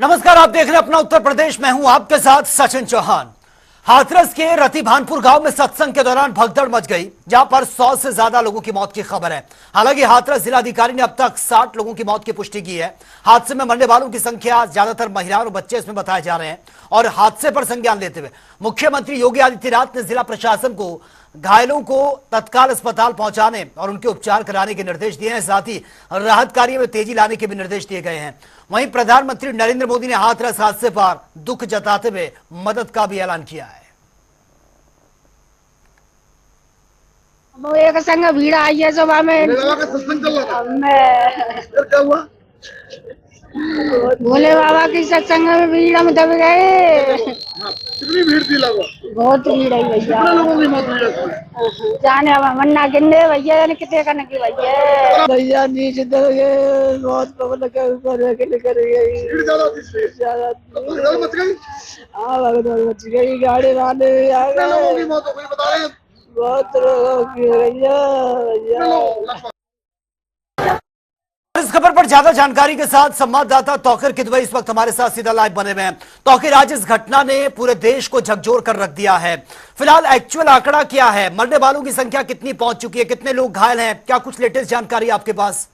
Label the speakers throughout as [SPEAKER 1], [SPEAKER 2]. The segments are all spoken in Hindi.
[SPEAKER 1] नमस्कार, आप देख रहे हैं अपना उत्तर प्रदेश। मैं हूं आपके साथ सचिन चौहान। हाथरस के रतिभानपुर गांव में सत्संग के दौरान भगदड़ मच गई, जहां पर 100 से ज्यादा लोगों की मौत की खबर है। हालांकि हाथरस जिलाधिकारी ने अब तक 60 लोगों की मौत की पुष्टि की है। हादसे में मरने वालों की संख्या ज्यादातर महिलाएं और बच्चे इसमें बताए जा रहे हैं। और हादसे पर संज्ञान लेते हुए मुख्यमंत्री योगी आदित्यनाथ ने जिला प्रशासन को घायलों को तत्काल अस्पताल पहुंचाने और उनके उपचार कराने के निर्देश दिए हैं। साथ ही राहत कार्य में तेजी लाने के भी निर्देश दिए गए हैं। वहीं प्रधानमंत्री नरेंद्र मोदी ने हाथरस हादसे पर दुख जताते हुए मदद का भी ऐलान किया है।
[SPEAKER 2] एक संग भीड़ आई है सुबह में,
[SPEAKER 3] क्या हुआ?
[SPEAKER 2] भोले बाबा की सत्संग में भीड़ हम दब गए।
[SPEAKER 3] कितनी भीड़ थी लगभग?
[SPEAKER 2] बहुत भीड़ है भैया।
[SPEAKER 3] कितने लोगों की मौत हुई इसमें?
[SPEAKER 2] जाने अब मन्ना गिनने भैया कितने का नकी भैया।
[SPEAKER 4] भैया नीचे दब गए, बहुत पब्लिक के ऊपर निकल गई।
[SPEAKER 3] भीड़ ज्यादा थी इसमें?
[SPEAKER 4] ज्यादा
[SPEAKER 3] भगदड़ मच गई?
[SPEAKER 4] हाँ, भगदड़ मच गई, गाड़ी वाले भी आ
[SPEAKER 3] कितने लोगों की
[SPEAKER 4] गए,
[SPEAKER 3] मौत हो गई बता रहे हैं?
[SPEAKER 4] बहुत लोगों की हो गई है
[SPEAKER 3] कितने
[SPEAKER 4] भैया।
[SPEAKER 3] लोग लगभग?
[SPEAKER 1] इस खबर पर ज्यादा जानकारी के साथ संवाददाता तौकीर किदवई इस वक्त हमारे साथ सीधा लाइव बने हुए हैं। तौकीर, आज इस घटना ने पूरे देश को झकझोर कर रख दिया है। फिलहाल एक्चुअल आंकड़ा क्या है? मरने वालों की संख्या कितनी पहुंच चुकी है? कितने लोग घायल हैं? क्या कुछ लेटेस्ट जानकारी आपके पास?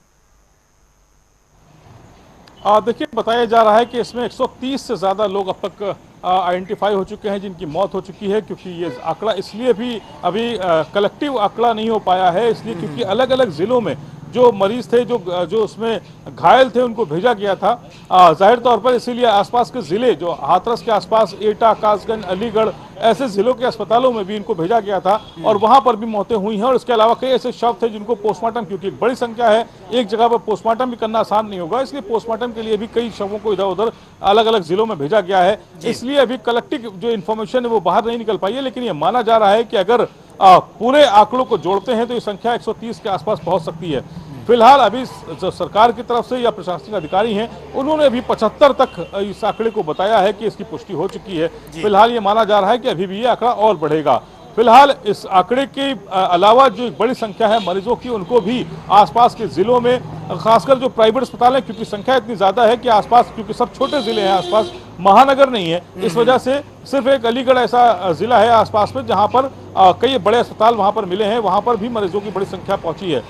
[SPEAKER 5] देखिए, बताया जा रहा है कि इसमें 130 से ज़्यादा लोग अब तक आइडेंटिफाई हो चुके हैं जिनकी मौत हो चुकी है। क्योंकि ये आंकड़ा इसलिए भी अभी कलेक्टिव आंकड़ा नहीं हो पाया है, इसलिए क्योंकि अलग अलग ज़िलों में जो मरीज थे, जो उसमें घायल थे, उनको भेजा गया था जाहिर तौर पर। इसीलिए आसपास के ज़िले, जो हाथरस के आसपास एटा, कासगंज, अलीगढ़, ऐसे ज़िलों के अस्पतालों में भी इनको भेजा गया था और वहाँ पर भी मौतें हुई हैं। और इसके अलावा कई ऐसे शव थे जिनको पोस्टमार्टम, क्योंकि एक बड़ी संख्या है, एक जगह पर पोस्टमार्टम भी करना आसान नहीं होगा, इसलिए पोस्टमार्टम के लिए भी कई शवों को इधर उधर अलग अलग ज़िलों में भेजा गया है। इसलिए अभी कलेक्टिव जो इन्फॉर्मेशन है वो बाहर नहीं निकल पाई है। लेकिन ये माना जा रहा है कि अगर पूरे आंकड़ों को जोड़ते हैं तो ये संख्या 130 के आसपास पहुंच सकती है। फिलहाल अभी जो सरकार की तरफ से या प्रशासनिक अधिकारी हैं, उन्होंने अभी 75 तक इस आंकड़े को बताया है कि इसकी पुष्टि हो चुकी है। फिलहाल ये माना जा रहा है कि अभी भी ये आंकड़ा और बढ़ेगा। फिलहाल इस आंकड़े के अलावा जो एक बड़ी संख्या है मरीजों की, उनको भी आसपास के जिलों में, खासकर जो प्राइवेट अस्पताल है, क्योंकि संख्या इतनी ज्यादा है कि आसपास, क्योंकि सब छोटे जिले हैं, आसपास महानगर नहीं है, इस वजह से सिर्फ एक अलीगढ़ ऐसा जिला है आसपास में जहां पर कई बड़े अस्पताल वहां पर मिले हैं, वहां पर भी मरीजों की बड़ी संख्या पहुंची है।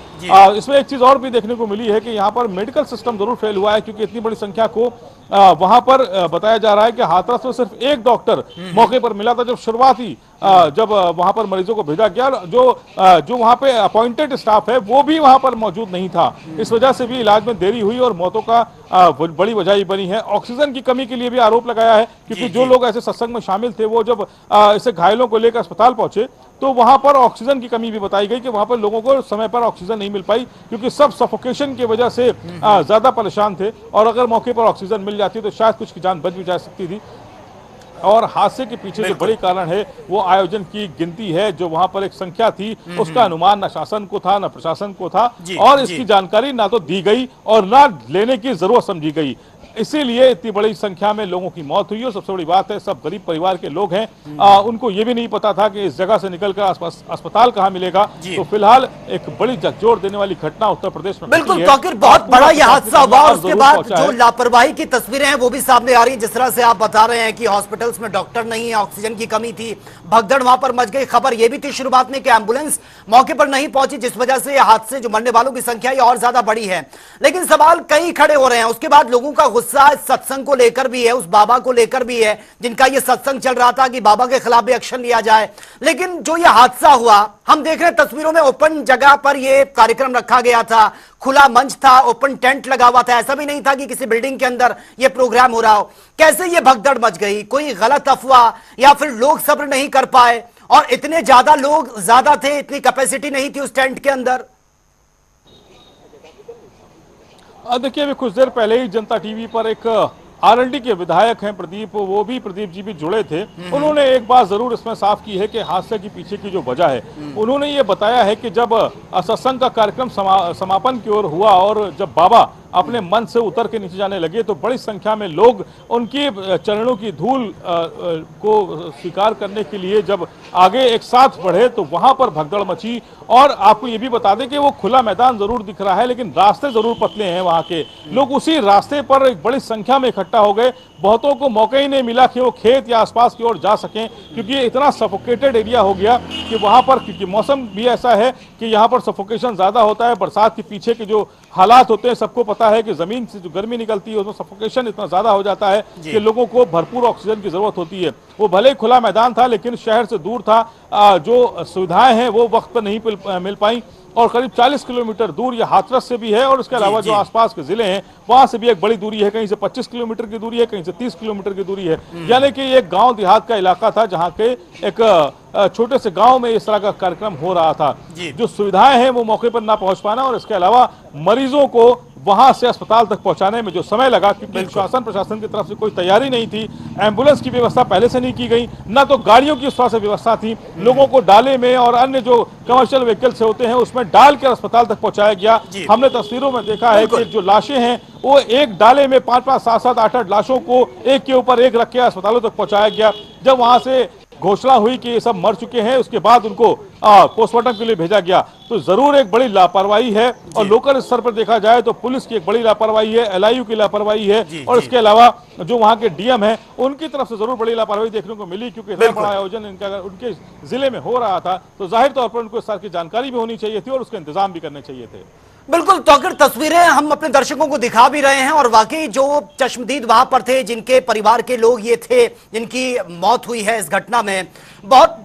[SPEAKER 5] इसमें एक चीज और भी देखने को मिली है कि यहाँ पर मेडिकल सिस्टम जरूर फेल हुआ है, क्योंकि इतनी बड़ी संख्या को वहां पर बताया जा रहा है कि हाथरस में सिर्फ एक डॉक्टर मौके पर मिला था जब शुरुआती जब वहां पर मरीजों को भेजा गया। जो वहां पे अपॉइंटेड स्टाफ है वो भी वहां पर मौजूद नहीं था, इस वजह से भी इलाज में देरी हुई और मौतों का बड़ी वजह बनी है। ऑक्सीजन की कमी के लिए भी आरोप लगाया है, क्योंकि जो लोग ऐसे सत्संग में शामिल थे वो जब ऐसे घायलों को लेकर अस्पताल पहुंचे तो वहां पर ऑक्सीजन की कमी भी बताई गई कि वहां पर लोगों को समय पर ऑक्सीजन नहीं मिल पाई, क्योंकि सब सफोकेशन की वजह से ज्यादा परेशान थे। और अगर मौके पर ऑक्सीजन मिल जाती तो शायद कुछ की जान बच भी जा सकती थी। और हादसे के पीछे जो बड़ी कारण है वो आयोजन की गिनती है। जो वहां पर एक संख्या थी उसका अनुमान न शासन को था न प्रशासन को था, और इसकी जानकारी ना तो दी गई और ना लेने की जरूरत समझी गई। इसीलिए इतनी बड़ी संख्या में लोगों की मौत हुई। और सबसे बड़ी बात है, सब गरीब परिवार के लोग हैं, उनको ये भी नहीं पता था कि इस जगह से निकलकर अस्पताल कहाँ मिलेगा। तो फिलहाल एक बड़ी झकझोर देने वाली घटना उत्तर प्रदेश में
[SPEAKER 1] बिल्कुल तौकीर, बहुत बड़ा यह हादसा हुआ। उसके बाद जो लापरवाही की तस्वीरें हैं वो भी सामने आ रही है। जिस तरह से आप बता रहे हैं कि हॉस्पिटल्स में डॉक्टर नहीं है, ऑक्सीजन की कमी थी, भगदड़ वहां पर मच गई। खबर यह भी थी शुरुआत में कि एम्बुलेंस मौके पर नहीं पहुंची, जिस वजह से हादसे, जो मरने वालों की संख्या ये और ज्यादा बढ़ी है। लेकिन सवाल कई खड़े हो रहे हैं। उसके बाद लोगों का गुस्सा इस सत्संग को लेकर भी है, उस बाबा को लेकर भी है जिनका ये सत्संग चल रहा था कि बाबा के खिलाफ भी एक्शन लिया जाए। लेकिन जो ये हादसा हुआ, हम देख रहे हैं तस्वीरों में, ओपन जगह पर ये कार्यक्रम रखा गया था, खुला मंच था, ओपन टेंट लगा हुआ था। ऐसा भी नहीं था कि किसी बिल्डिंग के अंदर ये प्रोग्राम हो रहा हो। कैसे ये भगदड़ मच गई? कोई गलत अफवाह या फिर लोग सब्र नहीं कर पाए? और इतने ज्यादा लोग ज्यादा थे, इतनी कैपेसिटी नहीं थी उस टेंट के अंदर।
[SPEAKER 5] देखिए, अभी कुछ देर पहले ही जनता टीवी पर एक आरएलडी के विधायक हैं प्रदीप, वो भी प्रदीप जी भी जुड़े थे। उन्होंने एक बात जरूर इसमें साफ की है कि हादसे के पीछे की जो वजह है, उन्होंने ये बताया है कि जब सत्संग का कार्यक्रम समापन की ओर हुआ और जब बाबा अपने मन से उतर के नीचे जाने लगे तो बड़ी संख्या में लोग उनकी चरणों की धूल को स्वीकार करने के लिए जब आगे एक साथ बढ़े तो वहां पर भगदड़ मची। और आपको ये भी बता दें कि वो खुला मैदान जरूर दिख रहा है लेकिन रास्ते जरूर पतले हैं, वहां के लोग उसी रास्ते पर एक बड़ी संख्या में इकट्ठा हो गए। बहुतों को मौका ही नहीं मिला कि वो खेत या आसपास की ओर जा सकें, क्योंकि इतना सफोकेटेड एरिया हो गया कि वहां पर, क्योंकि मौसम भी ऐसा है कि यहाँ पर सफोकेशन ज्यादा होता है। बरसात के पीछे के जो हालात होते हैं सबको पता है कि जमीन से जो गर्मी निकलती है उसमें सफोकेशन इतना ज्यादा हो जाता है कि लोगों को भरपूर ऑक्सीजन की जरूरत होती है। वो भले ही खुला मैदान था लेकिन शहर से दूर था, जो सुविधाएं हैं वो वक्त पर नहीं मिल पाई, और करीब 40 किलोमीटर दूर ये हाथरस से भी है, और इसके अलावा जो आसपास के जिले हैं वहां से भी एक बड़ी दूरी है, कहीं से 25 किलोमीटर की दूरी है, कहीं से 30 किलोमीटर की दूरी है। यानी कि ये गांव देहात का इलाका था जहां के एक छोटे से गांव में इस तरह का कार्यक्रम हो रहा था। जो सुविधाएं हैं वो मौके पर ना पहुंच पाना, और इसके अलावा मरीजों को वहां से अस्पताल तक पहुंचाने में जो समय लगा, क्योंकि शासन प्रशासन की तरफ से कोई तैयारी नहीं थी, एम्बुलेंस की व्यवस्था पहले से नहीं की गई, ना तो गाड़ियों की उस तरह से व्यवस्था थी। लोगों को डाले में और अन्य जो कमर्शियल व्हीकल्स होते हैं उसमें डाल कर अस्पताल तक पहुंचाया गया। हमने तस्वीरों में देखा है कि जो लाशें हैं वो एक डाले में 5-5, 7-7, 8-8 लाशों को एक के ऊपर एक रख के अस्पतालों तक पहुंचाया गया। जब वहां से घोषणा हुई कि ये सब मर चुके हैं, उसके बाद उनको पोस्टमार्टम के लिए भेजा गया। तो जरूर एक बड़ी लापरवाही है, और लोकल स्तर पर देखा जाए तो पुलिस की एक बड़ी लापरवाही है, एलआईयू की लापरवाही है, और इसके अलावा जो वहां के डीएम है उनकी तरफ से जरूर बड़ी लापरवाही देखने को मिली, क्योंकि इतना बड़ा आयोजन इनका अगर उनके जिले में हो रहा था तो जाहिर तौर पर उनको इस तरह की जानकारी भी होनी चाहिए थी और उसके इंतजाम भी करने चाहिए थे।
[SPEAKER 1] बिल्कुल, तो अगर तस्वीरें हम अपने दर्शकों को दिखा भी रहे हैं, और वाकई जो चश्मदीद वहां पर थे, जिनके परिवार के लोग ये थे जिनकी मौत हुई है इस घटना में, बहुत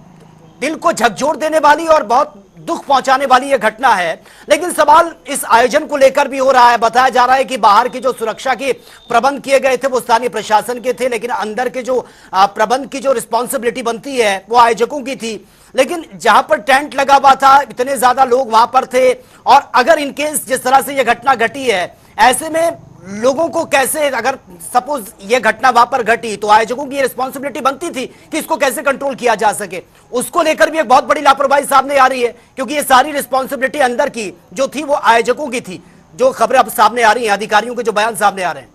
[SPEAKER 1] दिल को झकझोर देने वाली और बहुत दुख पहुंचाने वाली यह घटना है। लेकिन सवाल इस आयोजन को लेकर भी हो रहा है। बताया जा रहा है कि बाहर की जो सुरक्षा के प्रबंध किए गए थे वो स्थानीय प्रशासन के थे, लेकिन अंदर के जो प्रबंध की जो रिस्पॉन्सिबिलिटी बनती है वो आयोजकों की थी। लेकिन जहां पर टेंट लगा हुआ था, इतने ज्यादा लोग वहां पर थे, और अगर इनकेस जिस तरह से यह घटना घटी है, ऐसे में लोगों को कैसे, अगर सपोज ये घटना वहां पर घटी तो आयोजकों की रिस्पॉन्सिबिलिटी बनती थी कि इसको कैसे कंट्रोल किया जा सके। उसको लेकर भी एक बहुत बड़ी लापरवाही सामने आ रही है, क्योंकि ये सारी रिस्पॉन्सिबिलिटी अंदर की जो थी वो आयोजकों की थी। जो खबरें अब सामने आ रही हैं, अधिकारियों के जो बयान सामने आ रहे हैं,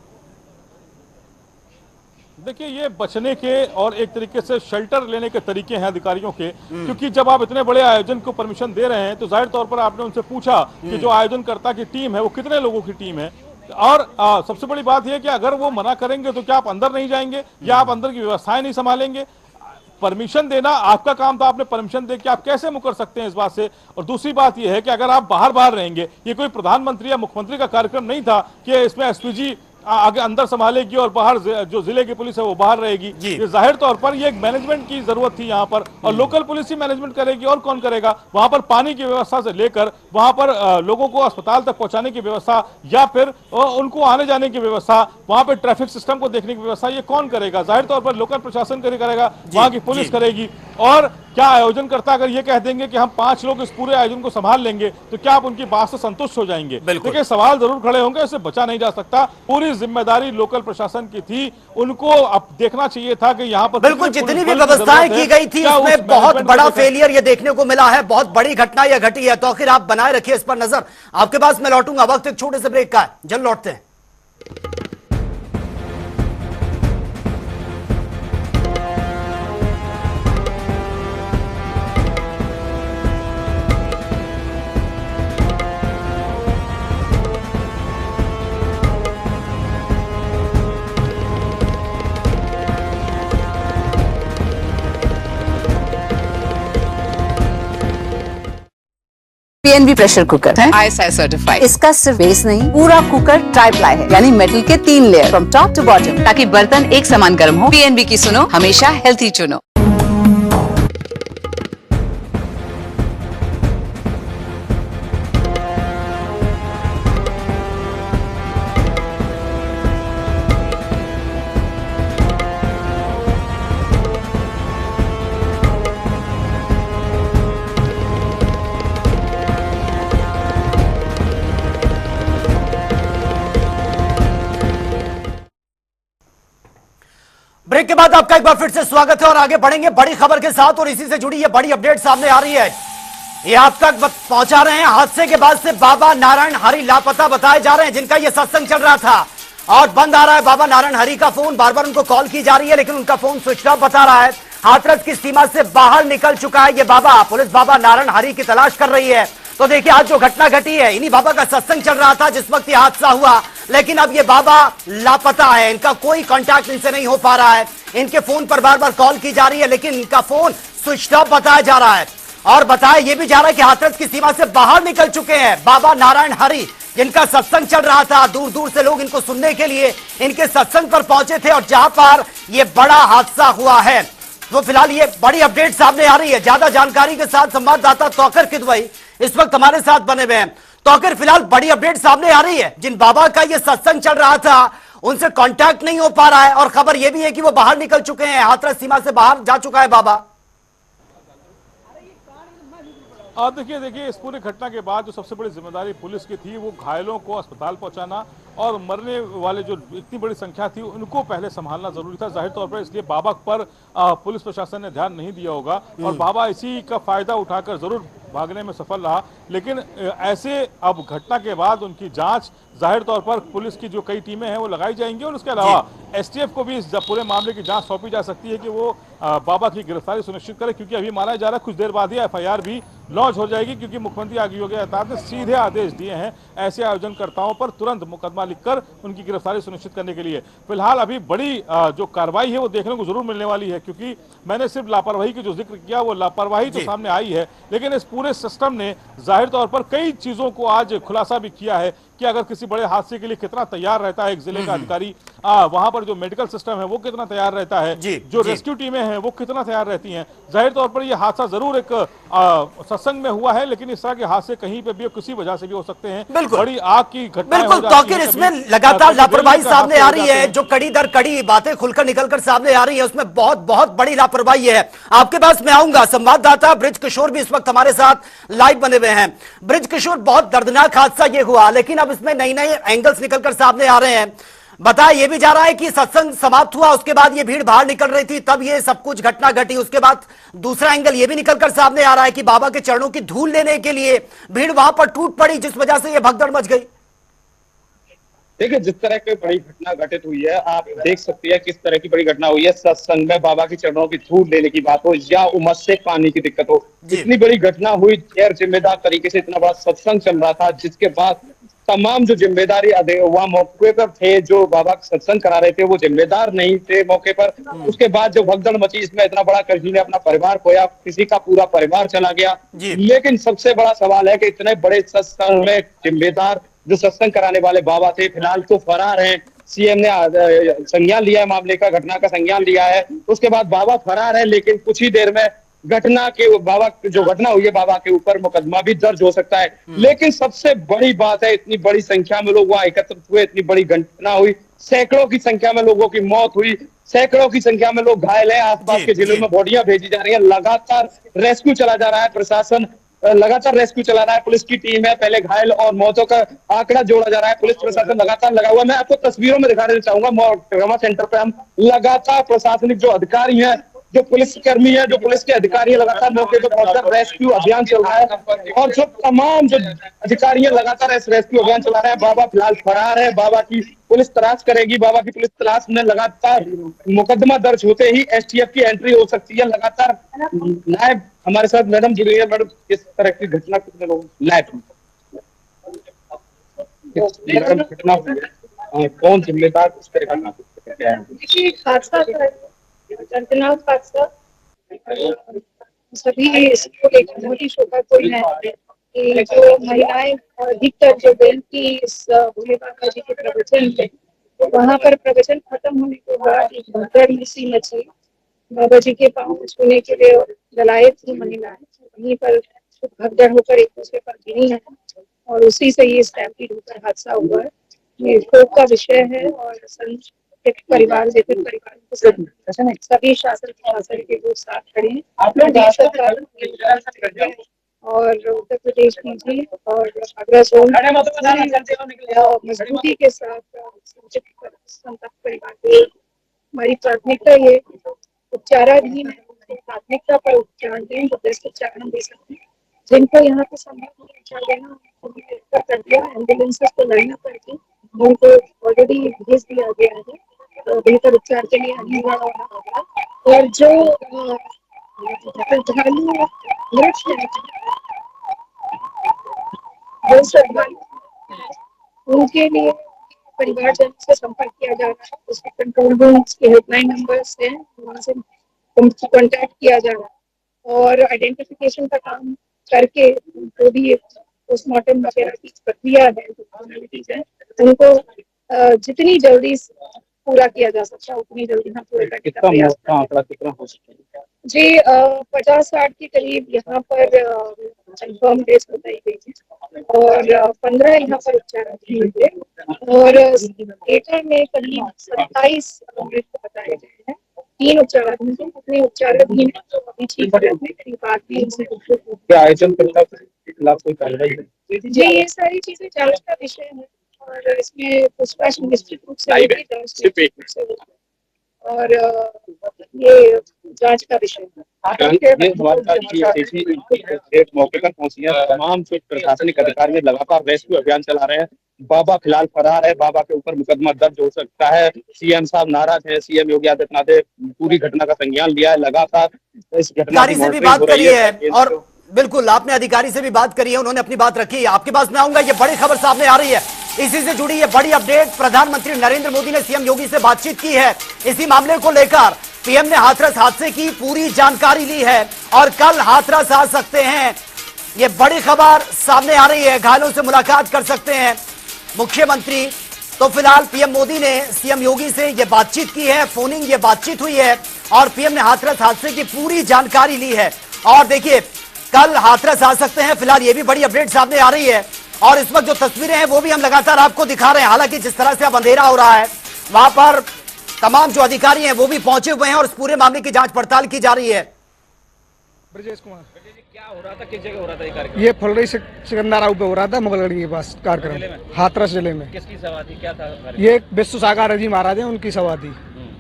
[SPEAKER 5] देखिए ये बचने के और एक तरीके से शेल्टर लेने के तरीके हैं अधिकारियों के, क्योंकि जब आप इतने बड़े आयोजन को परमिशन दे रहे हैं तो जाहिर तौर पर आपने उनसे पूछा कि जो आयोजनकर्ता की टीम है वो कितने लोगों की टीम है, और सबसे बड़ी बात यह कि अगर वो मना करेंगे तो क्या आप अंदर नहीं जाएंगे, या आप अंदर की व्यवस्थाएं नहीं संभालेंगे? परमिशन देना आपका काम था, आपने परमिशन दे के आप कैसे मुकर सकते हैं इस बात से? और दूसरी बात यह है कि अगर आप बाहर रहेंगे, ये कोई प्रधानमंत्री या मुख्यमंत्री का कार्यक्रम नहीं था कि इसमें एसपीजी आगे अंदर संभालेगी और बाहर जो जिले की पुलिस है वो बाहर रहेगी। ये जाहिर तौर पर ये एक मैनेजमेंट की जरूरत थी यहाँ पर, और लोकल पुलिस ही मैनेजमेंट करेगी, और कौन करेगा? वहां पर पानी की व्यवस्था से लेकर वहां पर लोगों को अस्पताल तक पहुंचाने की व्यवस्था, या फिर उनको आने जाने की व्यवस्था, वहां पर ट्रैफिक सिस्टम को देखने की व्यवस्था, ये कौन करेगा? जाहिर तौर पर लोकल प्रशासन करेगा, वहां की पुलिस करेगी। और क्या आयोजनकर्ता अगर ये कह देंगे कि हम 5 लोग इस पूरे आयोजन को संभाल लेंगे तो क्या आप उनकी बात से संतुष्ट हो जाएंगे? देखिए सवाल जरूर खड़े होंगे, इससे बचा नहीं जा सकता। पूरी जिम्मेदारी लोकल प्रशासन की थी, उनको अब देखना चाहिए था कि यहाँ पर
[SPEAKER 1] बिल्कुल जितनी भी व्यवस्थाएं की गई थी उसमें बहुत बड़ा फेलियर ये देखने को मिला है। बहुत बड़ी घटना यह घटी है। तो आखिर आप बनाए रखिए इस पर नजर। आपके पास मैं लौटूंगा, वक्त एक छोटे से ब्रेक का है, जल्द लौटते हैं।
[SPEAKER 6] PNB प्रेशर कुकर है ISI सर्टिफाइड। इसका सिर्फ बेस नहीं, पूरा कुकर ट्राई प्लाई है, यानी मेटल के 3 layer from top to bottom, ताकि बर्तन एक समान गर्म हो। PNB की सुनो, हमेशा हेल्थी चुनो।
[SPEAKER 1] ब्रेक के बाद आपका एक बार फिर से स्वागत है और आगे बढ़ेंगे बड़ी खबर के साथ। और इसी से जुड़ी ये बड़ी अपडेट सामने आ रही है, ये आप तक पहुंचा रहे हैं। हादसे के बाद से बाबा नारायण हरि लापता बताए जा रहे हैं, जिनका ये सत्संग चल रहा था और बंद आ रहा है बाबा नारायण हरि का फोन। बार बार उनको कॉल की जा रही है लेकिन उनका फोन स्विच ऑफ बता रहा है। हाथरस की सीमा से बाहर निकल चुका है ये बाबा। पुलिस बाबा नारायण हरि की तलाश कर रही है। तो देखिए आज जो घटना घटी है, इन्हीं बाबा का सत्संग चल रहा था जिस वक्त ये हादसा हुआ। लेकिन अब ये बाबा लापता है, इनका कोई कांटेक्ट इनसे नहीं हो पा रहा है। इनके फोन पर बार बार कॉल की जा रही है लेकिन इनका फोन स्विच ऑफ बताया जा रहा है और बताया यह भी जा रहा है कि हाथरस की सीमा से बाहर निकल चुके हैं बाबा नारायण हरि, जिनका सत्संग चल रहा था। दूर दूर से लोग इनको सुनने के लिए इनके सत्संग पर पहुंचे थे और जहां पर यह बड़ा हादसा हुआ है। तो फिलहाल ये बड़ी अपडेट सामने आ रही है। ज्यादा जानकारी के साथ संवाददाता तौकर किदवई इस वक्त हमारे साथ बने हुए हैं। तौकर, फिलहाल बड़ी अपडेट सामने आ रही है, जिन बाबा का ये सत्संग चल रहा था उनसे कांटेक्ट नहीं हो पा रहा है और खबर यह भी है कि वो बाहर निकल चुके हैं, हाथरस सीमा से बाहर जा चुका है बाबा।
[SPEAKER 5] देखिए इस पूरी घटना के बाद जो सबसे बड़ी जिम्मेदारी पुलिस की थी वो घायलों को अस्पताल पहुंचाना और मरने वाले जो इतनी बड़ी संख्या थी उनको पहले संभालना जरूरी था। जाहिर तौर पर इसलिए बाबा पर पुलिस प्रशासन ने ध्यान नहीं दिया होगा और बाबा इसी का फायदा उठाकर जरूर भागने में सफल रहा। लेकिन ऐसे अब घटना के बाद उनकी जांच जाहिर तौर पर पुलिस की जो कई टीमें हैं वो लगाई जाएंगी और उसके अलावा एसटीएफ को भी इस पूरे मामले की जांच सौंपी जा सकती है कि वो बाबा की गिरफ्तारी सुनिश्चित करे, क्योंकि अभी माना जा रहा है कुछ देर बाद ही एफआईआर भी लॉन्च हो जाएगी, क्योंकि मुख्यमंत्री योगी आदित्यनाथ ने सीधे आदेश दिए हैं ऐसे आयोजनकर्ताओं पर तुरंत मुकदमा लिखकर उनकी गिरफ्तारी सुनिश्चित करने के लिए। फिलहाल अभी बड़ी जो कार्रवाई है वो देखने को जरूर मिलने वाली है, क्योंकि मैंने सिर्फ लापरवाही की जो जिक्र किया वो लापरवाही तो सामने आई है, लेकिन इस पूरे सिस्टम ने जाहिर तौर पर कई चीजों को आज खुलासा भी किया है कि अगर किसी बड़े हादसे के लिए कितना तैयार रहता है एक जिले का अधिकारी, वहां पर जो मेडिकल सिस्टम है वो कितना तैयार रहता है, जो रेस्क्यू टीमें हैं वो कितना तैयार रहती हैं। जाहिर तौर पर यह हादसा जरूर एक सत्संग में हुआ है, लेकिन इस तरह के हादसे कहीं पे भी किसी वजह से भी हो सकते हैं। बड़ी आग की घटना
[SPEAKER 1] बिल्कुल तौकीर, इसमें लगातार लापरवाही सामने आ रही है, जो कड़ी दर कड़ी बातें खुलकर निकलकर सामने आ रही है उसमें बहुत बहुत बड़ी लापरवाही है। आपके पास मैं आऊंगा, संवाददाता ब्रिज किशोर भी इस वक्त हमारे साथ लाइव बने हुए हैं। ब्रिज किशोर, बहुत दर्दनाक हादसा ये हुआ, लेकिन अब इसमें नई नई एंगल्स निकलकर सामने आ रहे हैं। बताया यह भी जा रहा है कि सत्संग समाप्त हुआ, उसके बाद ये भीड़ बाहर निकल रही थी, तब ये सब कुछ घटना घटी। उसके बाद दूसरा एंगल ये भी निकलकर सामने आ रहा है कि बाबा के चरणों की धूल लेने के लिए भीड़ वहां पर टूट पड़ी, जिस वजह से ये भगदड़ मच गई।
[SPEAKER 7] देखिए, जिस तरह की बड़ी घटना घटित हुई है, आप देख सकते हैं किस तरह की बड़ी घटना हुई है। सत्संग में बाबा के चरणों की धूल लेने की बात हो या उमस से पानी की दिक्कत हो, इतनी बड़ी घटना हुई, गैर जिम्मेदार तरीके से इतना बड़ा सत्संग चल रहा था, जिसके बाद तमाम जो जिम्मेदारी वहाँ मौके पर थे, जो बाबा सत्संग करा रहे थे वो जिम्मेदार नहीं थे मौके पर। उसके बाद जो भगदड़ मची, इसमें इतना बड़ा किसी ने अपना परिवार खोया, किसी का पूरा परिवार चला गया। लेकिन सबसे बड़ा सवाल है कि इतने बड़े सत्संग में जिम्मेदार जो सत्संग कराने वाले बाबा थे फिलहाल तो फरार हैं। सीएम ने संज्ञान लिया है, मामले का, घटना का संज्ञान लिया है। उसके बाद बाबा फरार है, लेकिन कुछ ही देर में घटना के बाबा जो घटना हुई है बाबा के ऊपर मुकदमा भी दर्ज हो सकता है। लेकिन सबसे बड़ी बात है, इतनी बड़ी संख्या में लोग वहां एकत्रित हुए, इतनी बड़ी घटना हुई, सैकड़ों की संख्या में लोगों की मौत हुई, सैकड़ों की संख्या में लोग घायल हैं। आसपास के जिलों में बॉडियां भेजी जा रही है, लगातार रेस्क्यू चला जा रहा है, प्रशासन लगातार रेस्क्यू चला रहा है, पुलिस की टीम है, पहले घायल और मौतों का आंकड़ा जोड़ा जा रहा है, पुलिस प्रशासन लगातार लगा हुआ है। मैं आपको तस्वीरों में दिखा देना चाहूंगा, ट्रॉमा सेंटर पे हम लगातार प्रशासनिक जो अधिकारी हैं, जो पुलिसकर्मी है, जो पुलिस के अधिकारी है, लगातार मौके पर पहुंचकर रेस्क्यू अभियान चल रहा है और जो तमाम जो अधिकारी है लगातार रेस्क्यू अभियान चला रहे हैं। बाबा फिलहाल फरार है, बाबा की पुलिस तलाश करेगी, बाबा की पुलिस तलाश में लगातार मुकदमा दर्ज होते ही एसटीएफ की एंट्री हो सकती है। लगातार लाइव हमारे साथ मैडम जुड़ी है। मैडम, किस तरह की घटना कितने लोग लाइव घटना हुई है, कौन जिम्मेदार इस तरह का
[SPEAKER 2] हादसा दर्दनाक हादसा सभी इसको लेकर बहुत ही शोकाकुल है कि जो महिलाएं अधिकतर जो बहन की इस भोले बाबा जी के प्रवचन थे, वहां पर प्रवचन खत्म होने के बाद एक भगदड़ सी मची। बाबा जी के पांव छूने के लिए जलाए थी महिलाएं, वहीं पर भगदड़ होकर एक दूसरे पर गिरी है और उसी से ये स्टैम्पीड होकर हादसा हुआ है। ये शोक का विषय है और परिवार जैसे परिवार को सभी शासन के लोग साथ खड़े हैं। आप लोग सरकार और उत्तर प्रदेश की और आगरा जोन मजबूती के साथ संतप्त परिवार की हमारी प्राथमिकता ये उपचाराधीन है, प्राथमिकता पर उपचार दें, जो बेस्ट उपचार हम दे सकते हैं। जिनको यहाँ पे संभव उपचार देना कर दिया, एम्बुलेंसेस को लाइन अप करके उनको ऑलरेडी भेज दिया गया है, तो बेहतर उपचार के लिए अनिवार्य होना होगा। और जो श्रद्धालु उनके लिए परिवारजन से संपर्क किया जा रहा है। उसके कंट्रोल रूम के हेल्पलाइन नंबर्स हैं, वहाँ से कॉन्टैक्ट किया जा रहा है और आइडेंटिफिकेशन का काम करके उनको भी पोस्टमार्टम वगैरह की प्रक्रिया है, जो फॉर्मेलिटीज है, उनको जितनी जल्दी पूरा किया जा सकता है उतनी जल्दी हम पूरा करने का प्रयास
[SPEAKER 7] का आंकड़ा कितना हो सकता है?
[SPEAKER 2] जी 50-60 के करीब यहाँ पर कंफर्म डेट्स बताई गई है और 15 यहाँ पर उपचाराधीन हुए और डेटा में करीब 27 मृत बताए गए हैं। 3 उपचाराधीन थे, अपने उपचाराधीन तो अभी ठीक है, करीब 8 से
[SPEAKER 7] क्या आयोजन करता है खिलाफ कोई कार्रवाई?
[SPEAKER 2] जी ये सारी चीजें जांच का विषय है और इसमें पूछताछ निश्चित रूप से होगी, जांच निश्चित रूप से होगी और ये जांच का विषय है।
[SPEAKER 7] मौके पर पहुंची है, तमाम जो प्रशासनिक अधिकारी लगातार रेस्क्यू अभियान चला रहे हैं। बाबा फिलहाल फरार है, बाबा के ऊपर मुकदमा दर्ज हो सकता है। सीएम साहब नाराज है, सीएम योगी आदित्यनाथ ने पूरी घटना का संज्ञान लिया है, लगातार इस घटना की
[SPEAKER 1] से भी बात करी है और बिल्कुल आपने अधिकारी से भी बात करी है, उन्होंने अपनी बात रखी है। आपके पास मैं आऊंगा, ये बड़ी खबर सामने आ रही है, इसी से जुड़ी ये बड़ी अपडेट। प्रधानमंत्री नरेंद्र मोदी ने सीएम योगी से बातचीत की है इसी मामले को लेकर। पीएम ने हाथरस हादसे की पूरी जानकारी ली है और कल हाथरस आ सकते हैं, ये बड़ी खबर सामने आ रही है। घायलों से मुलाकात कर सकते हैं मुख्यमंत्री। तो फिलहाल पीएम मोदी ने सीएम योगी से ये बातचीत की है, फोनिंग ये बातचीत हुई है और पीएम ने हाथरस हादसे की पूरी जानकारी ली है। और देखिए कल हाथरस आ सकते हैं, फिलहाल ये भी बड़ी अपडेट सामने आ रही है और इस वक्त जो तस्वीरें हैं वो भी हम लगातार आपको दिखा रहे हैं। हालांकि जिस तरह से अब अंधेरा हो रहा है, वहां पर तमाम जो अधिकारी हैं वो भी पहुंचे हुए हैं और इस पूरे मामले की जांच पड़ताल की जा रही है।
[SPEAKER 8] ब्रजेश कुमार,
[SPEAKER 9] क्या हो रहा था, किस जगह हो रहा था ये कार्यक्रम?
[SPEAKER 8] ये फुलरई सिकंदराव पे हो रहा था, मुगलगढ़ी के पास कार्यक्रम, हाथरस जिले में।
[SPEAKER 9] किसकी सभा थी, क्या था?
[SPEAKER 8] ये विश्व सागर जी महाराज है, उनकी सभा थी।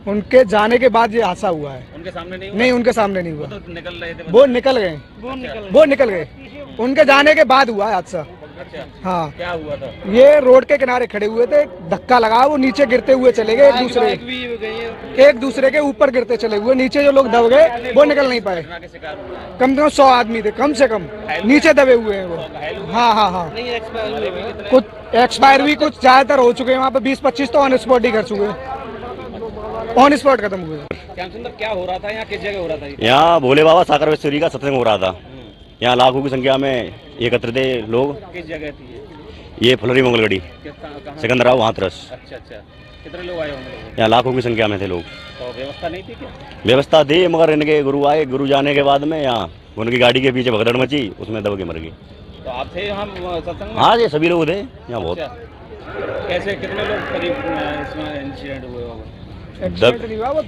[SPEAKER 8] उनके जाने के बाद ये हादसा हुआ है।
[SPEAKER 9] उनके सामने नहीं हुआ?
[SPEAKER 8] नहीं, उनके सामने नहीं हुआ।
[SPEAKER 9] वो तो निकल रहे थे,
[SPEAKER 8] वो निकल गए, उनके जाने के बाद हुआ है हादसा।
[SPEAKER 9] अच्छा,
[SPEAKER 8] हाँ,
[SPEAKER 9] क्या हुआ था?
[SPEAKER 8] ये रोड के किनारे खड़े हुए थे, धक्का लगा, वो नीचे गिरते हुए चले गए, एक दूसरे के ऊपर गिरते चले हुए, नीचे जो लोग दब गए वो निकल नहीं पाए।
[SPEAKER 9] घटना के शिकार हुए?
[SPEAKER 8] कम से कम 100 आदमी थे, कम से कम नीचे दबे हुए हैं वो। हाँ, कुछ एक्सपायर भी, कुछ ज्यादातर हो चुके हैं। वहाँ पे 20-25 तो ऑन स्पॉट ही कर चुके हैं, ऑन स्पॉट खत्म हुए।
[SPEAKER 9] श्याम सुंदर, क्या हो रहा था यहाँ, किस जगह हो रहा था?
[SPEAKER 10] यहाँ भोले बाबा साकर वेश्वरी का सत्संग हो रहा था। यहाँ लाखों की संख्या में एकत्र थे लोग।
[SPEAKER 9] किस जगह थी
[SPEAKER 10] ये फुलरई मुगलगढ़ी सिकंदराव हाथरस।
[SPEAKER 9] अच्छा, कितने लोग आए होंगे?
[SPEAKER 10] यहाँ लाखों की संख्या में थे लोग।
[SPEAKER 9] तो व्यवस्था नहीं थी क्या?
[SPEAKER 10] व्यवस्था थी, मगर इनके गुरु आए, गुरु जाने के बाद में यहाँ उनकी गाड़ी के पीछे भगदड़ मची, उसमें दब के मर गए।
[SPEAKER 9] तो आप थे यहाँ सत्संग में?
[SPEAKER 10] हाँ, ये सभी लोग थे यहाँ। बहुत
[SPEAKER 9] कैसे, कितने लोग करीब इसमें इंसिडेंट हुए होंगे?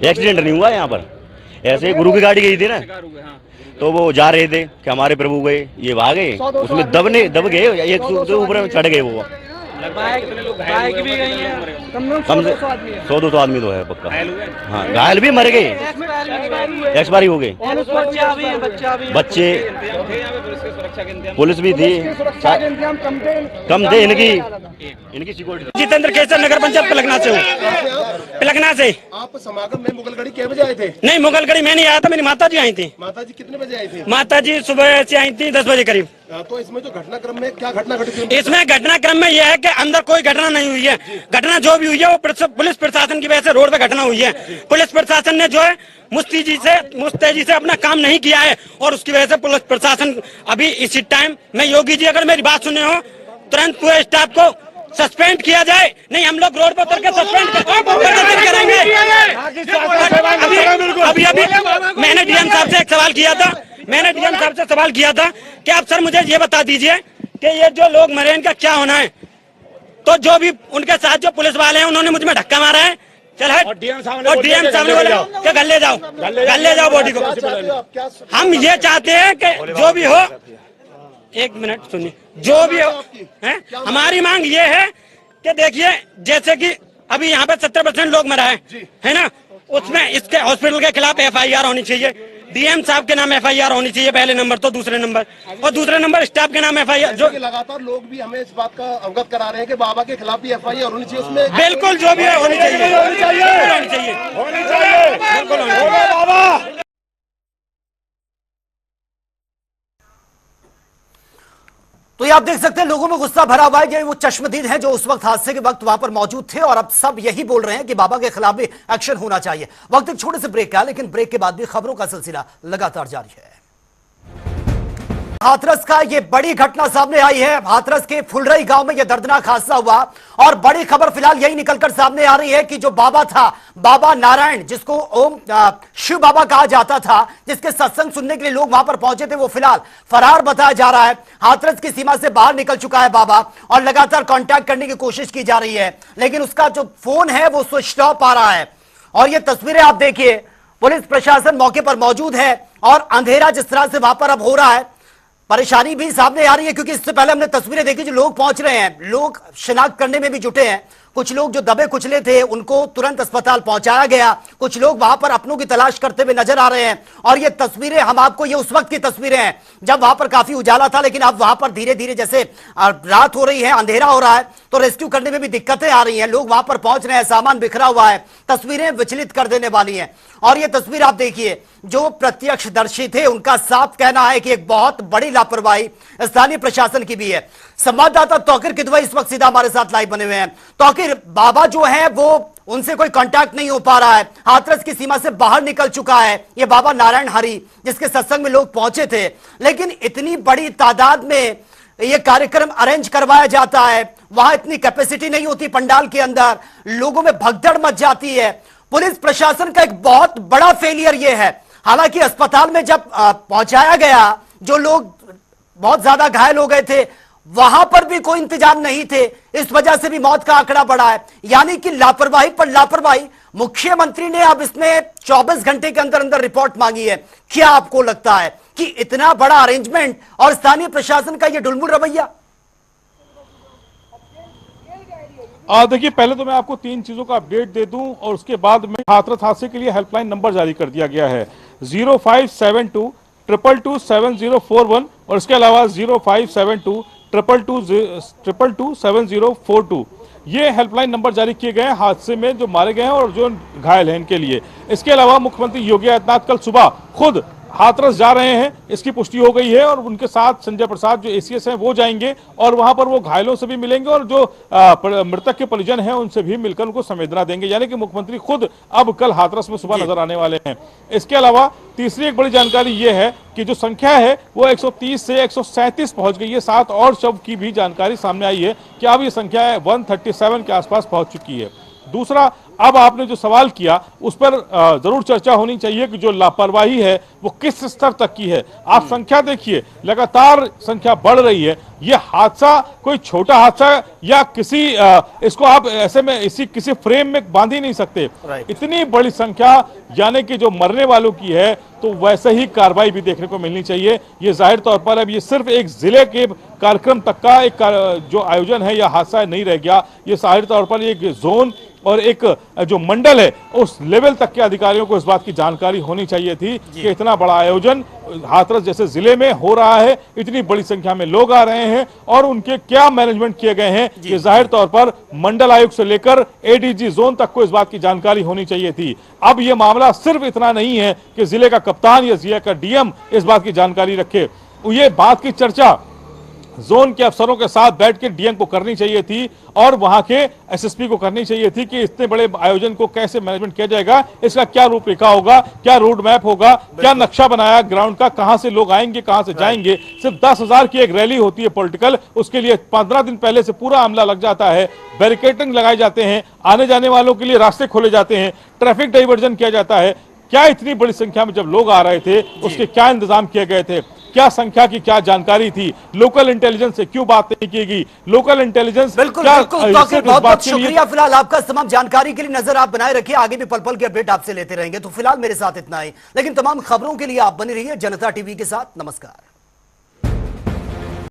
[SPEAKER 10] एक्सीडेंट नहीं हुआ यहाँ पर, ऐसे गुरु की गाड़ी गई थी ना, तो वो जा रहे थे कि हमारे प्रभु गए, ये भागे, उसमें दब गए, एक ऊपर चढ़ गए वो।
[SPEAKER 9] बाइक भी गई है,
[SPEAKER 10] कम से 100-200 आदमी तो है पक्का। हाँ, घायल भी मर गए, एक्सपायरी हो गए। बच्चे, पुलिस भी थी, कम थे इनकी सिक्योरिटी।
[SPEAKER 11] जितेंद्र केसर, नगर पंचायत पिलखना से हूँ। पिलखना से।
[SPEAKER 3] आप समागम में मुगलगढ़ी कितने बजे आए थे?
[SPEAKER 11] नहीं, मुगलगढ़ी मैं नहीं आया था, मेरी माता जी आई थी।
[SPEAKER 3] माता जी कितने बजे आई थी?
[SPEAKER 11] माता जी सुबह से आई थी 10 बजे करीब।
[SPEAKER 3] तो इसमें जो घटनाक्रम में क्या घटना घटी थी?
[SPEAKER 11] इसमें घटनाक्रम में यह है कि अंदर कोई घटना नहीं हुई है। घटना जो भी हुई है वो पुलिस प्रशासन की वजह से रोड पे घटना हुई है। पुलिस प्रशासन ने जो है मुस्तैदी से अपना काम नहीं किया है और उसकी वजह से पुलिस प्रशासन अभी इसी टाइम में, योगी जी अगर मेरी बात सुने हो, तुरंत पूरे स्टाफ को सस्पेंड किया जाए, नहीं हम लोग रोड पर उतर के सस्पेंड करेंगे। अभी मैंने डीएम साहब से एक सवाल किया था, कि आप सर मुझे ये बता दीजिए कि ये जो लोग मरे इनका क्या होना है। तो जो भी उनके साथ जो पुलिस वाले हैं उन्होंने मुझ में धक्का मारा है, चल है, और डीएम साहब ने बोला कि घर ले जाओ बॉडी को। हम ये चाहते हैं कि जो भी हो, एक मिनट सुनिए, जो भी हो है, हमारी मांग ये है कि देखिए जैसे कि अभी यहाँ पे 70% लोग मरा है ना, उसमें इसके हॉस्पिटल के खिलाफ FIR होनी चाहिए, डीएम साहब के नाम FIR होनी चाहिए पहले नंबर, तो दूसरे नंबर स्टाफ के नाम FIR। जो
[SPEAKER 3] लगातार लोग भी हमें इस बात का अवगत करा रहे हैं कि बाबा के खिलाफ भी FIR होनी चाहिए, उसमें
[SPEAKER 11] बिल्कुल जो भी है होनी चाहिए।
[SPEAKER 1] तो ये आप देख सकते हैं लोगों में गुस्सा भरा हुआ है। ये वो चश्मदीद हैं जो उस वक्त हादसे के वक्त वहां पर मौजूद थे और अब सब यही बोल रहे हैं कि बाबा के खिलाफ भी एक्शन होना चाहिए। वक्त एक छोटे से ब्रेक का, लेकिन ब्रेक के बाद भी खबरों का सिलसिला लगातार जारी है। हाथरस का ये बड़ी घटना सामने आई है। हाथरस के फुलरई गांव में यह दर्दनाक हादसा हुआ और बड़ी खबर फिलहाल यही निकलकर सामने आ रही है कि जो बाबा था, बाबा नारायण, जिसको ओम शिव बाबा कहा जाता था, जिसके सत्संग सुनने के लिए लोग वहां पर पहुंचे थे, वो फिलहाल फरार बताया जा रहा है। हाथरस की सीमा से बाहर निकल चुका है बाबा और लगातार कांटेक्ट करने की कोशिश की जा रही है, लेकिन उसका जो फोन है वो स्विच ऑफ आ रहा है। और ये तस्वीरें आप देखिए, पुलिस प्रशासन मौके पर मौजूद है और अंधेरा जिस तरह से वहां पर अब हो रहा है, परेशानी भी सामने आ रही है। क्योंकि इससे पहले हमने तस्वीरें देखी, जो लोग पहुंच रहे हैं, लोग शिनाख्त करने में भी जुटे हैं। कुछ लोग जो दबे कुचले थे उनको तुरंत अस्पताल पहुंचाया गया, कुछ लोग वहां पर अपनों की तलाश करते हुए नजर आ रहे हैं। और ये तस्वीरें हम आपको, ये उस वक्त की तस्वीरें हैं जब वहां पर काफी उजाला था, लेकिन अब वहां पर धीरे धीरे जैसे रात हो रही है, अंधेरा हो रहा है, तो रेस्क्यू करने में भी दिक्कतें आ रही हैं। लोग वहां पर पहुंच रहे हैं, सामान बिखरा हुआ है, तस्वीरें विचलित कर देने वाली हैं। और ये तस्वीर आप देखिए, जो प्रत्यक्षदर्शी थे उनका साफ कहना है कि एक बहुत बड़ी लापरवाही स्थानीय प्रशासन की भी है। संवाददाता तौकीर किदवई इस वक्त सीधा हमारे साथ लाइव बने हुए हैं। तौकीर, बाबा जो है वो, उनसे कोई कांटेक्ट नहीं हो पा रहा है, हाथरस की सीमा से बाहर निकल चुका है ये बाबा नारायण हरि, जिसके सत्संग में लोग पहुंचे थे, लेकिन इतनी बड़ी तादाद में ये कार्यक्रम अरेंज करवाया जाता है, वहां इतनी कैपेसिटी नहीं होती पंडाल के अंदर, लोगों में भगदड़ मच जाती है। पुलिस प्रशासन का एक बहुत बड़ा फेलियर यह है। हालांकि अस्पताल में जब पहुंचाया गया, जो लोग बहुत ज्यादा घायल हो गए थे, वहां पर भी कोई इंतजाम नहीं थे, इस वजह से भी मौत का आंकड़ा बढ़ा है। यानी कि लापरवाही पर लापरवाही। मुख्यमंत्री ने अब इसमें 24 घंटे के अंदर अंदर रिपोर्ट मांगी है। क्या आपको लगता है कि इतना बड़ा अरेंजमेंट और स्थानीय प्रशासन का यह ढुलमुल रवैया?
[SPEAKER 5] देखिए, पहले तो मैं आपको 3 चीजों का अपडेट दे दूं और उसके बाद में हाथरस हादसे के लिए हेल्पलाइन नंबर जारी कर दिया गया है 0572 222 7041 और इसके अलावा 0572 222 7042। ये हेल्पलाइन नंबर जारी किए गए हैं हादसे में जो मारे गए हैं और जो घायल हैं इनके लिए। इसके अलावा मुख्यमंत्री योगी आदित्यनाथ कल सुबह खुद हाथरस जा रहे हैं, इसकी पुष्टि हो गई है और उनके साथ संजय प्रसाद जो एसीएस हैं वो जाएंगे और वहां पर वो घायलों से भी मिलेंगे और जो मृतक के परिजन हैं उनसे भी मिलकर उनको संवेदना देंगे। यानी कि मुख्यमंत्री खुद अब कल हाथरस में सुबह नजर आने वाले हैं। इसके अलावा तीसरी एक बड़ी जानकारी ये है कि जो संख्या है वो 130 से 137 पहुंच गई है। 7 और शव की भी जानकारी सामने आई है कि अब ये संख्या 137 के आसपास पहुंच चुकी है। दूसरा, अब आपने जो सवाल किया उस पर जरूर चर्चा होनी चाहिए कि जो लापरवाही है वो किस स्तर तक की है। आप संख्या देखिए, लगातार संख्या बढ़ रही है। ये हादसा कोई छोटा हादसा या किसी इसको आप ऐसे में किसी फ्रेम में बांध ही नहीं सकते। इतनी बड़ी संख्या, यानी कि जो मरने वालों की है, तो वैसे ही कार्रवाई भी देखने को मिलनी चाहिए। ये जाहिर तौर पर अब ये सिर्फ एक जिले के कार्यक्रम तक का एक जो आयोजन है या हादसा नहीं रह गया। ये जाहिर तौर पर एक जोन और एक जो मंडल है उस लेवल तक के अधिकारियों को इस बात की जानकारी होनी चाहिए थी कि इतना बड़ा आयोजन हाथरस जैसे जिले में हो रहा है, इतनी बड़ी संख्या में लोग आ रहे हैं और उनके क्या मैनेजमेंट किए गए हैं, ये जाहिर तौर पर मंडल आयुक्त से लेकर एडीजी जोन तक को इस बात की जानकारी होनी चाहिए थी। अब ये मामला सिर्फ इतना नहीं है कि जिले का कप्तान या जिले का डीएम इस बात की जानकारी रखे। ये बात की चर्चा जोन के अफसरों के साथ बैठ के डीएम को करनी चाहिए थी और वहां के एसएसपी को करनी चाहिए थी कि इतने बड़े आयोजन को कैसे मैनेजमेंट किया जाएगा, इसका क्या रूपरेखा होगा, क्या रोड मैप होगा, क्या नक्शा बनाया ग्राउंड का, कहां से लोग आएंगे, कहां से जाएंगे। सिर्फ 10,000 की एक रैली होती है पॉलिटिकल, उसके लिए 15 दिन पहले से पूरा अमला लग जाता है, बैरिकेडिंग लगाए जाते हैं, आने जाने वालों के लिए रास्ते खोले जाते हैं, ट्रैफिक डाइवर्जन किया जाता है। क्या इतनी बड़ी संख्या में जब लोग आ रहे थे उसके क्या इंतजाम किए गए थे, क्या संख्या की क्या जानकारी थी, लोकल इंटेलिजेंस से क्यों बात नहीं की गई, लोकल इंटेलिजेंस
[SPEAKER 1] बिल्कुल बहुत शुक्रिया। फिलहाल आपका तमाम जानकारी के लिए नजर आप बनाए रखिए, आगे भी पल पल के अपडेट आपसे लेते रहेंगे। तो फिलहाल मेरे साथ इतना ही, लेकिन तमाम खबरों के लिए आप बने रहिए जनता टीवी के साथ। नमस्कार।